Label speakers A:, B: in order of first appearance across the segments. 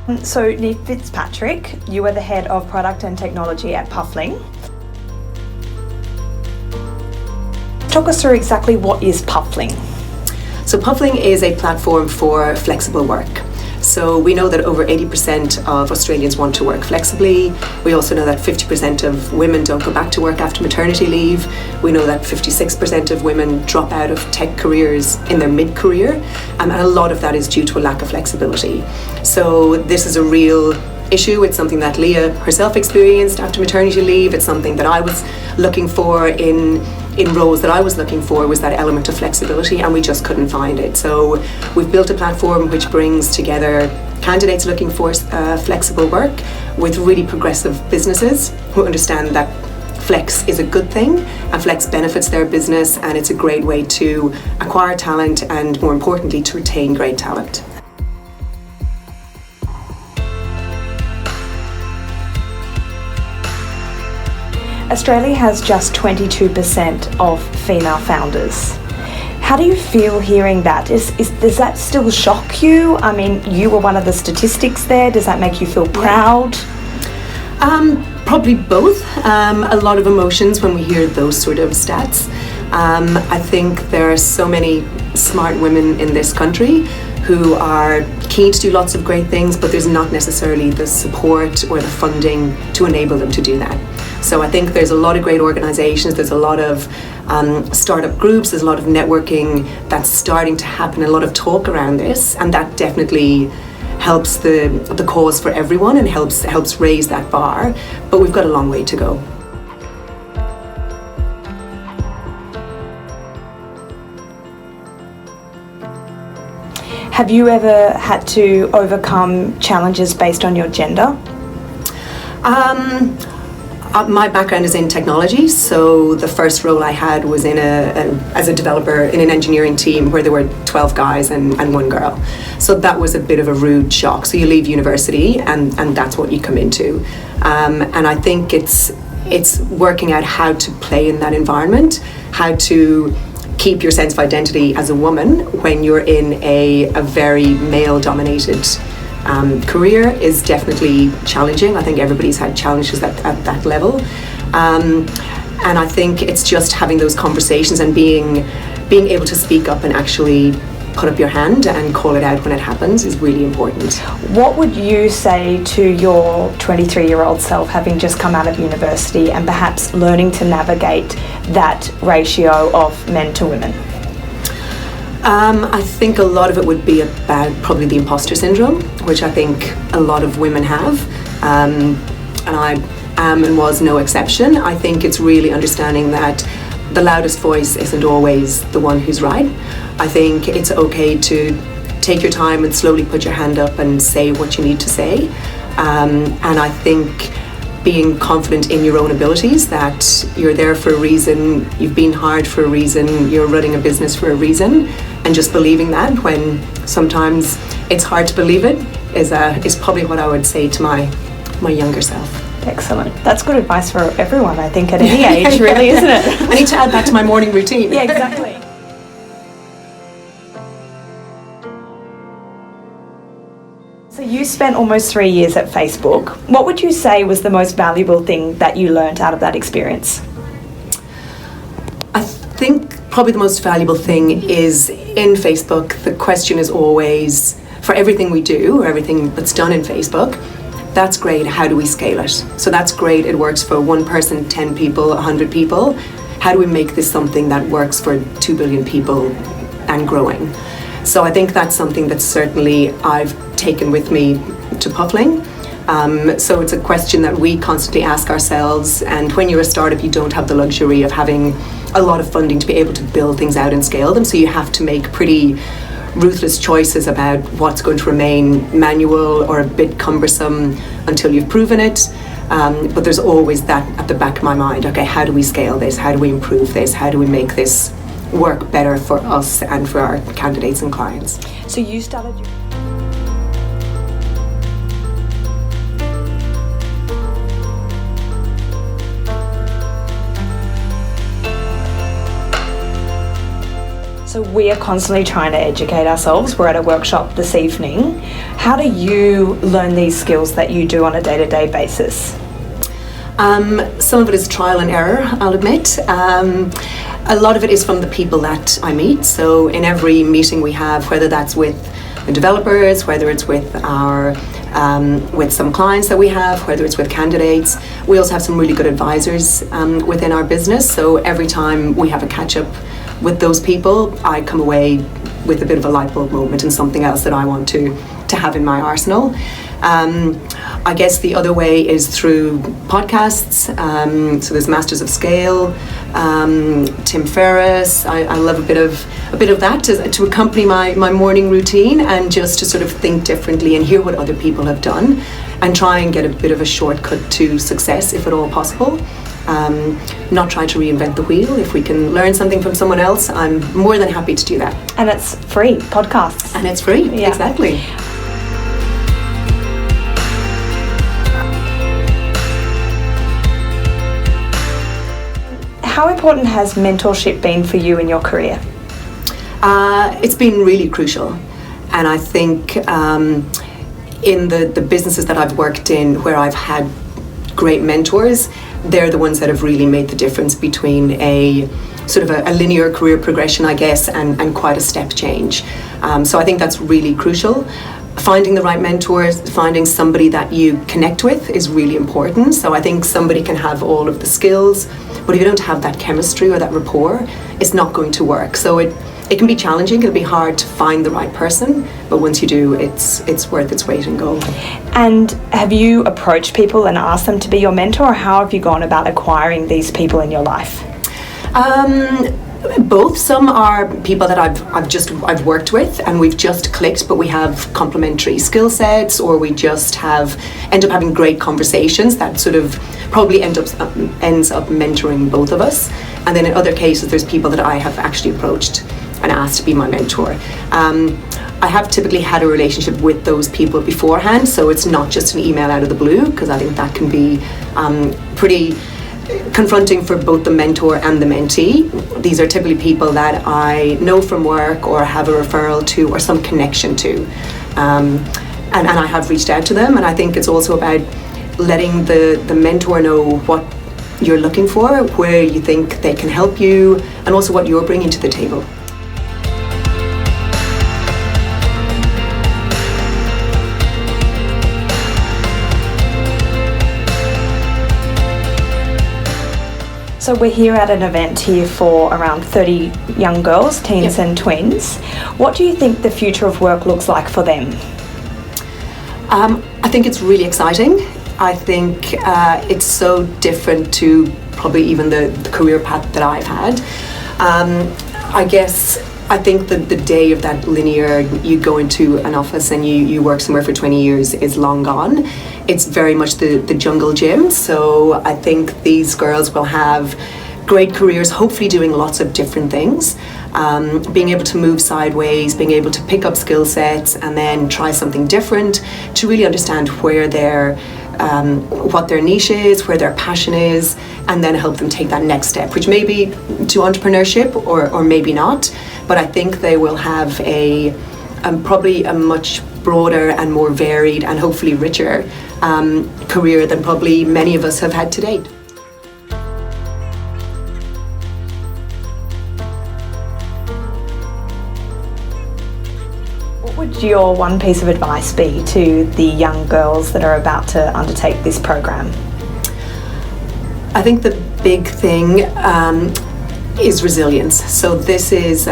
A: So Niamh Fitzpatrick, you are the head of product and technology at Puffling. Talk us through exactly what is Puffling.
B: So Puffling is a platform for flexible work. So we know that over 80% of Australians want to work flexibly. We also know that 50% of women don't go back to work after maternity leave. We know that 56% of women drop out of tech careers in their mid-career, and a lot of that is due to a lack of flexibility. So this is a real issue. It's something that Leah herself experienced after maternity leave. It's something that I was looking for in roles that I was looking for, was that element of flexibility, and we just couldn't find it. So we've built a platform which brings together candidates looking for flexible work with really progressive businesses who understand that flex is a good thing and flex benefits their business, and it's a great way to acquire talent and, more importantly, to retain great talent.
A: Australia has just 22% of female founders. How do you feel hearing that? Does that still shock you? I mean, you were one of the statistics there. Does that make you feel proud?
B: Probably both. A lot of emotions when we hear those sort of stats. I think there are so many smart women in this country who are keen to do lots of great things, but there's not necessarily the support or the funding to enable them to do that. So I think there's a lot of great organisations, there's a lot of startup groups, there's a lot of networking that's starting to happen, a lot of talk around this, and that definitely helps the cause for everyone and helps raise that bar, but we've got a long way to go.
A: Have you ever had to overcome challenges based on your gender?
B: My background is in technology, so the first role I had was as a developer in an engineering team where there were 12 guys and one girl. So that was a bit of a rude shock. So you leave university and that's what you come into. And I think it's working out how to play in that environment, how to keep your sense of identity as a woman when you're in a very male-dominated career is definitely challenging. I think everybody's had challenges at that level. And I think it's just having those conversations and being able to speak up and actually put up your hand and call it out when it happens is really important.
A: What would you say to your 23-year-old self, having just come out of university and perhaps learning to navigate that ratio of men to women?
B: I think a lot of it would be about probably the imposter syndrome, which I think a lot of women have, and I am and was no exception. I think it's really understanding that the loudest voice isn't always the one who's right. I think it's okay to take your time and slowly put your hand up and say what you need to say, and I think being confident in your own abilities, that you're there for a reason, you've been hired for a reason, you're running a business for a reason, and just believing that when sometimes it's hard to believe it is probably what I would say to my younger self.
A: Excellent. That's good advice for everyone, I think, at any age, really, isn't it?
B: I need to add that to my morning routine.
A: Yeah, exactly. So you spent almost 3 years at Facebook. What would you say was the most valuable thing that you learned out of that experience?
B: I think probably the most valuable thing is in Facebook, the question is always, for everything we do, or everything that's done in Facebook, that's great, how do we scale it? So that's great, it works for one person, 10 people, 100 people. How do we make this something that works for 2 billion people and growing? So I think that's something that certainly I've taken with me to Puffling. So it's a question that we constantly ask ourselves, and when you're a startup you don't have the luxury of having a lot of funding to be able to build things out and scale them, so you have to make pretty ruthless choices about what's going to remain manual or a bit cumbersome until you've proven it. But there's always that at the back of my mind, okay, how do we scale this? How do we improve this? How do we make this work better for us and for our candidates and clients?
A: So you started your... So we are constantly trying to educate ourselves. We're at a workshop this evening. How do you learn these skills that you do on a day-to-day basis?
B: Some of it is trial and error, I'll admit. A lot of it is from the people that I meet. So in every meeting we have, whether that's with the developers, whether it's with with some clients that we have, whether it's with candidates, we also have some really good advisors within our business. So every time we have a catch-up with those people, I come away with a bit of a light bulb moment and something else that I want to have in my arsenal. I guess the other way is through podcasts. So there's Masters of Scale, Tim Ferriss. I love a bit of that to accompany my morning routine, and just to sort of think differently and hear what other people have done, and try and get a bit of a shortcut to success, if at all possible. Not try to reinvent the wheel. If we can learn something from someone else, I'm more than happy to do that.
A: And it's free, podcasts.
B: And it's free, yeah. Exactly.
A: How important has mentorship been for you in your career?
B: It's been really crucial. And I think in the businesses that I've worked in where I've had great mentors, they're the ones that have really made the difference between a sort of a linear career progression, I guess, and quite a step change. So I think that's really crucial. Finding the right mentors, finding somebody that you connect with is really important. So I think somebody can have all of the skills, but if you don't have that chemistry or that rapport, it's not going to work. So it can be challenging, it'll be hard to find the right person, but once you do, it's worth its weight in gold.
A: And have you approached people and asked them to be your mentor, or how have you gone about acquiring these people in your life?
B: Both. Some are people that I've worked with and we've just clicked, but we have complementary skill sets, or we just end up having great conversations that sort of probably ends up mentoring both of us. And then in other cases, there's people that I have actually approached and asked to be my mentor. I have typically had a relationship with those people beforehand, so it's not just an email out of the blue, because I think that can be pretty confronting for both the mentor and the mentee. These are typically people that I know from work or have a referral to or some connection to. And I have reached out to them, and I think it's also about letting the mentor know what you're looking for, where you think they can help you, and also what you're bringing to the table.
A: So we're here at an event here for around 30 young girls, teens and twins. What do you think the future of work looks like for them?
B: I think it's really exciting. I think it's so different to probably even the career path that I've had. I think that the day of that linear, you go into an office and you work somewhere for 20 years is long gone. It's very much the jungle gym. So I think these girls will have great careers, hopefully doing lots of different things, being able to move sideways, being able to pick up skill sets and then try something different to really understand where what their niche is, where their passion is, and then help them take that next step, which may be to entrepreneurship or maybe not. But I think they will have probably a much broader and more varied and hopefully richer career than probably many of us have had to date.
A: What would your one piece of advice be to the young girls that are about to undertake this program?
B: I think the big thing is resilience. So this is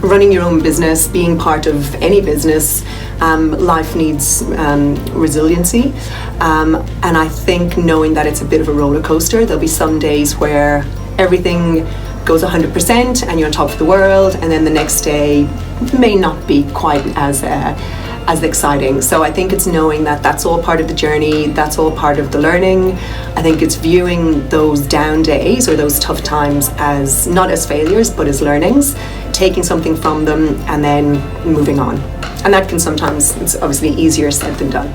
B: running your own business, being part of any business. Life needs resiliency, and I think knowing that it's a bit of a roller coaster. There'll be some days where everything goes 100% and you're on top of the world, and then the next day may not be quite as exciting. So I think it's knowing that that's all part of the journey, that's all part of the learning. I think it's viewing those down days or those tough times as not as failures but as learnings, taking something from them and then moving on. And that can sometimes, it's obviously easier said than done.